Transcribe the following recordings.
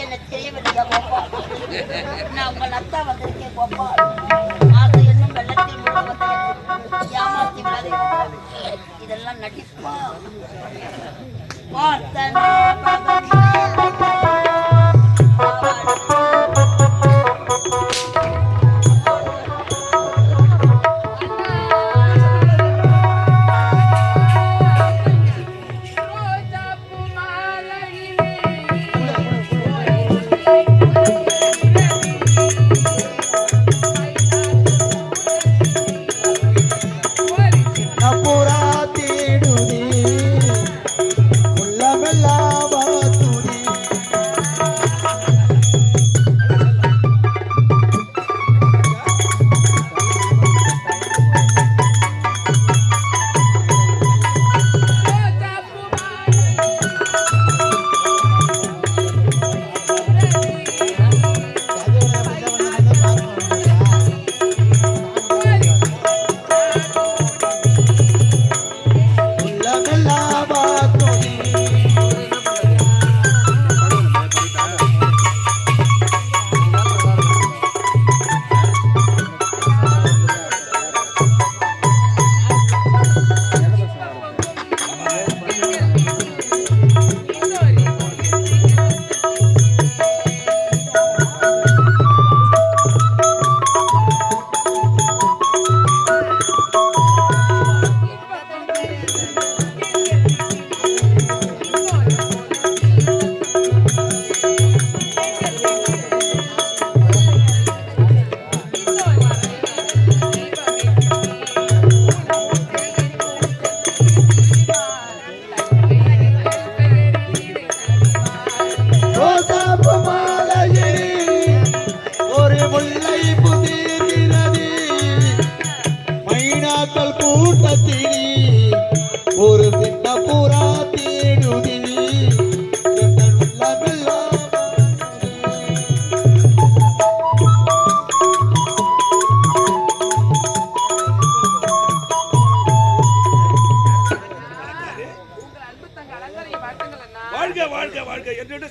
என்ன தெரியவில்லையா கோப்பா? நான் உங்கள் அத்தா வந்திருக்கேன் கோப்பா. ஆசை என்னும் வெள்ளத்தில் முழுவதை ஏமாற்றி விடாதே. இதெல்லாம் நடிப்பா. பார்த்தனே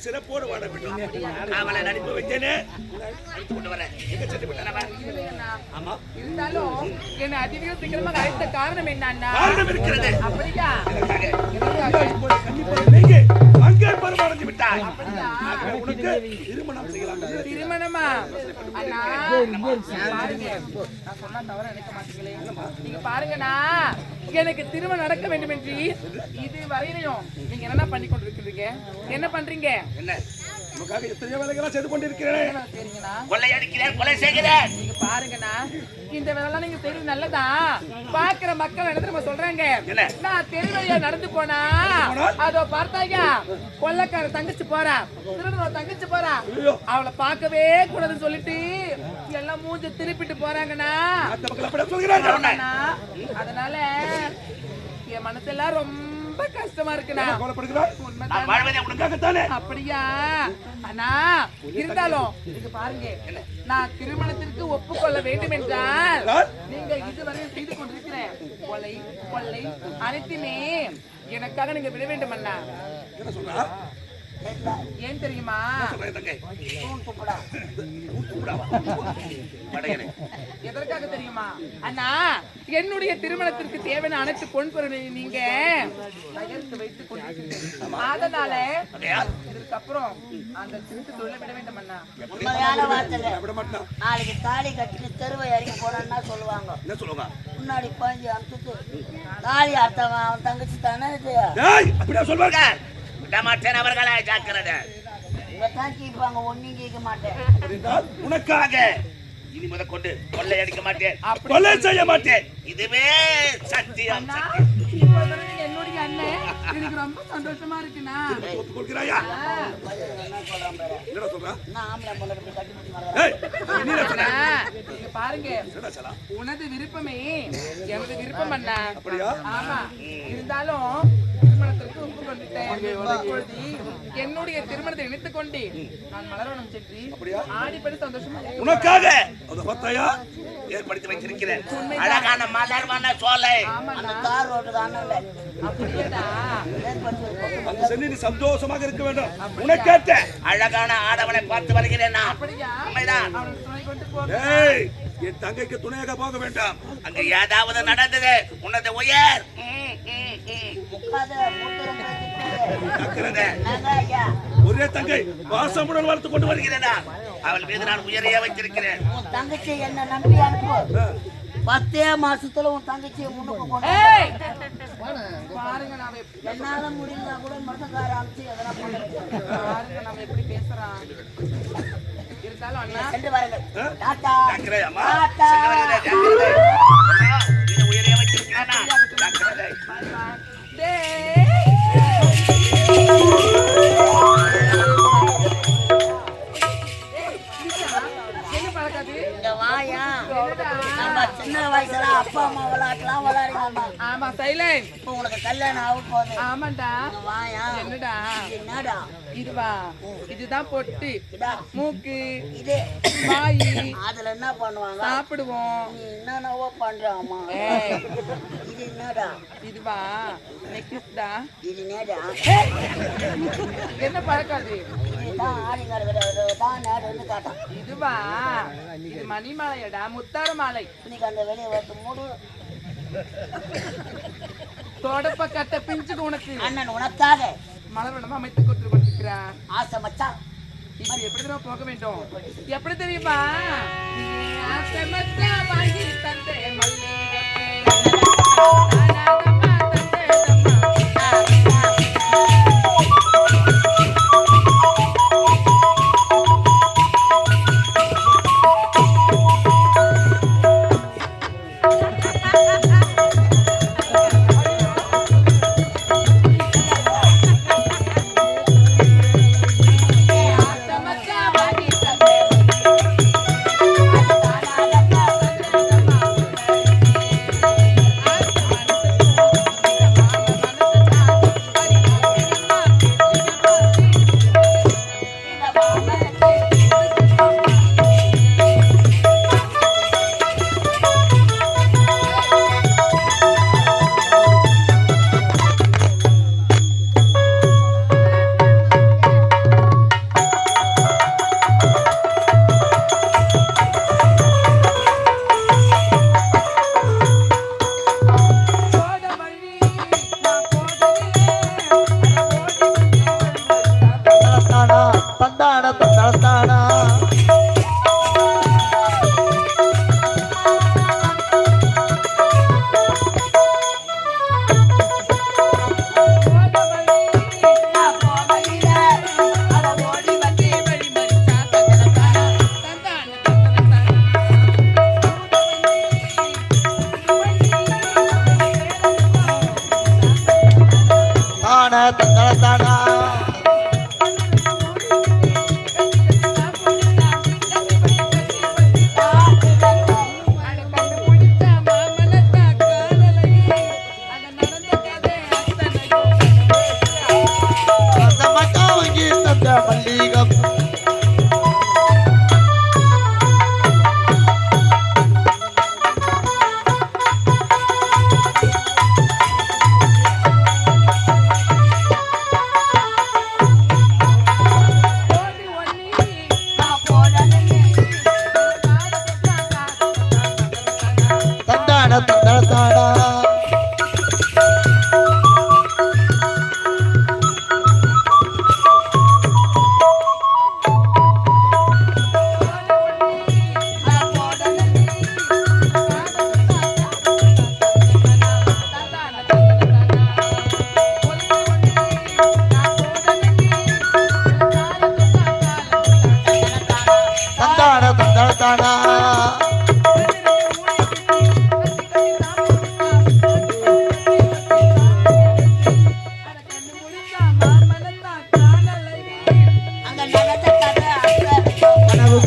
சிறப்போடு வாழ வேண்டும். அவளை நடிப்பு வைத்தேனே கொண்டு வரேன். இருந்தாலும் என்ன அதிக சீக்கிரமாக அழைத்த காரணம் என்னன்னா இருக்கிறது. அப்படியா? அங்கே பருவடைஞ்சு விட்டாய். உனக்கு திருமணம் செய்யலாம். திருமணமா? அண்ணா பாருங்க, நான் சொன்னா தவற நினைக்க மாட்டீங்களே. நீங்க பாருங்கண்ணா, எனக்கு திருமணம் நடக்க வேண்டும் என்று இது வரையிலையும் நீங்க என்ன பண்ணி கொண்டிருக்கிறீங்க? என்ன பண்றீங்க? என்ன நமக்காக எத்தனையோ வேலைகளா செய்து கொண்டிருக்கிறேன். சரிங்கண்ணா. கொலை அடிக்கிறேன், கொலை செய்கிறேன். நீங்க பாருங்கண்ணா, இந்த வேலைலாம் நீங்க செய்யறது நல்லதா? பாக்குற மக்கள் என்ன நம்ம சொல்றாங்க, நான் தெருவழியா நடந்து போனா அதோ பார்த்தாங்க கொள்ளைக்கார தங்கச்சி போறா, திருடனோட தங்கச்சி போறா, அவளை பார்க்கவே கூடாதுன்னு சொல்லிட்டு எல்லாம் மூஞ்ச திருப்பிட்டு போறாங்கண்ணா. அதனால என் மனசெல்லாம் ரொம்ப கஷ்டமா இருக்குண்ணா. அப்படியா அண்ணா? இருந்தாலும் இது பாருங்க, நான் திருமணத்திற்கு ஒப்புக்கொள்ள வேண்டும் என்றால் நீங்க இதுவரை செய்து கொண்டிருக்கிற கொலை கொள்ளை அனைத்துமே எனக்காக நீங்க விட வேண்டும் அண்ணா. ஏன் தெரியுமா? எதற்காக தெரியுமா அண்ணா? என்னுடைய திருமணத்திற்கு தேவையான அனைத்து பொன் பொருளை நீங்க தயாரித்து வைத்துக் கொண்டிருக்கீங்க. அதனால இதுக்கப்புறம் அந்த திருட்டு தொழிலை விட வேண்டும் அண்ணா. நாளைக்கு தாலி கட்டிட்டு தெருவை இறங்கி போனான்னா சொல்லுவாங்க. என்ன சொல்லுவாங்க? முன்னாடி பாஞ்சு அனுப்பிட்டு தாலி அர்த்தம் அவன் தங்கச்சி தானே இது அப்படியா சொல்வாங்க. அவர்களை ஜாக்கிரதை. உனக்காக இனி முத கொண்டு கொள்ளை அடிக்க மாட்டேன், கொள்ளை செய்ய மாட்டேன். இதுவே சத்தியம். என்னுடைய அண்ணன் எனக்கு ரொம்ப சந்தோஷமா இருக்குண்ணா. பாருங்க, உனது விருப்பமே எனது விருப்பம் அண்ணா. ஆமா, இருந்தாலும் திருமணத்திற்கு ஒப்புக்கொண்டுட்டேன். என்னுடைய திருமணத்தை நினைத்துக் கொண்டு நான் மலர்வனம் சென்று ஆடிப்படி சந்தோஷமா உனக்காக ஏற்படுத்தி வைத்திருக்கிறேன். அழகான மலர்வன சோலை. அந்த தார் ரோட்டுக்கு அண்ணன் அப்படியேடா. அந்த சென்னி நீ சந்தோஷமாக இருக்க வேண்டும். உனக்கேற்ற அழகான ஆடவனை பார்த்து வருகிறேன் நான். அப்படியா? உண்மைதான். அவனுக்கு துணை கொண்டு போ. ஏய், என் தங்கைக்கு துணையாக போக வேண்டாம். அங்க ஏதாவது நடந்தது உன்னது உயர் ஒரே தங்கை வாசமுடன் வளர்த்து கொண்டு வருகிறேன். அவள் மீது நான் உயரையே வைத்திருக்கிறேன். உன் தங்கச்சி என்ன நம்பி அனுப்பு. 10 மாசத்துல உன் தங்கச்சியை முன்னுக்கு கொண்டு ஏய், பாருங்க நாம என்னால முடியல கூட மருந்துக்கார அனுப்பிச்சு எதனா பண்ணுங்க. பாருங்க நாம எப்படி பேசுறான். இருந்தாலும் அண்ணா சென்று வாருங்கள். டாடா. ஜாக்கிரதை அம்மா. டாடா. சின்னவரே, ஜாக்கிரதை. அம்மா, மீது உயரையே வைத்திருக்கிறேன் நான். ஜாக்கிரதை. டேய். என்ன பழக்காது? இங்க வாயா. நம்ம சின்ன வயசுல அப்பா அம்மா விளையாட்டுலாம் விளையாடுவாங்க. ஆமா சைலண்ட். இப்போ உனக்கு கல்யாணம் ஆக போகுது. ஆமாண்டா. இங்க வாயா. என்னடா? என்னடா? இதுவா? இதுதான் பொட்டு, இதா. மூக்கு, இது வாயி, அதுல என்ன பண்ணுவாங்க? சாப்பிடுவோம். நீ என்னென்னவோ பண்றாமா. ஏய், இது என்னடா? இதுவா? நெக்லஸ்டா. இது என்னடா? என்ன பழக்காது? இதுதான் ஆடிங்கார தான் நேரம் காட்டான். இதுவா? இது மணிமாலையடா, முத்தார மாலை. இன்னைக்கு அந்த வெளியே வந்து மூடு. தொடப்ப கட்ட பிஞ்சுது உனக்கு. அண்ணன் உனக்காக மலர்வனம் அமைத்து கொடுத்து கொண்டிருக்கிறான். ஆசை மச்சான். இப்ப எப்படி தெரியுமா போக வேண்டும்? எப்படி தெரியுமா? நீ ஆசை மச்சான் வாங்கி தந்தே மல்லிகைப்பூ. அனாதம்மா தந்தேதம்மா.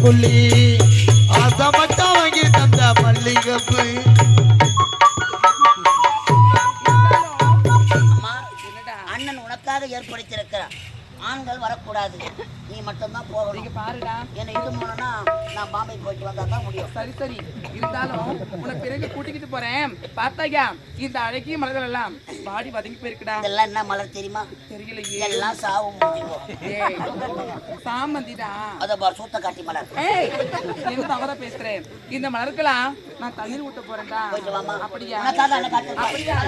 புள்ளி ஆசமட்டா வாங்கி தந்த மல்லிகப்பு. அண்ணன் உனக்காக ஏற்படுத்தியிருக்கிறார். ஆண்கள் யாரும் வரக்கூடாது. நீ மட்டும்தான் போகணும். நீங்க பாருடா. என்னை இது மூலம்னா நான் பாம்பே போயிட்டு வந்தா தான் முடியும். சரி சரி, இருந்தாலும் உன்னை பிறகு கூட்டிக்கிட்டு போறேன். பார்த்தாயா இந்த அழகிய மலர்கள் எல்லாம் பாடி வதங்கி போயிருக்குடா. இதெல்லாம் என்ன மலர் தெரியுமா? தெரியலையே. எல்லாம் சாவு முடியும். ஏய், சாமந்திடா. அத பார் சூத்த காட்டி மலர். ஏய், என்ன தவறா பேசுறேன்? இந்த மலர்களா நான் தண்ணீர் ஊத்த போறேன்டா. போயிட்டு வாமா. அப்படியா? உனக்காக அந்த காட்டு அப்படியா?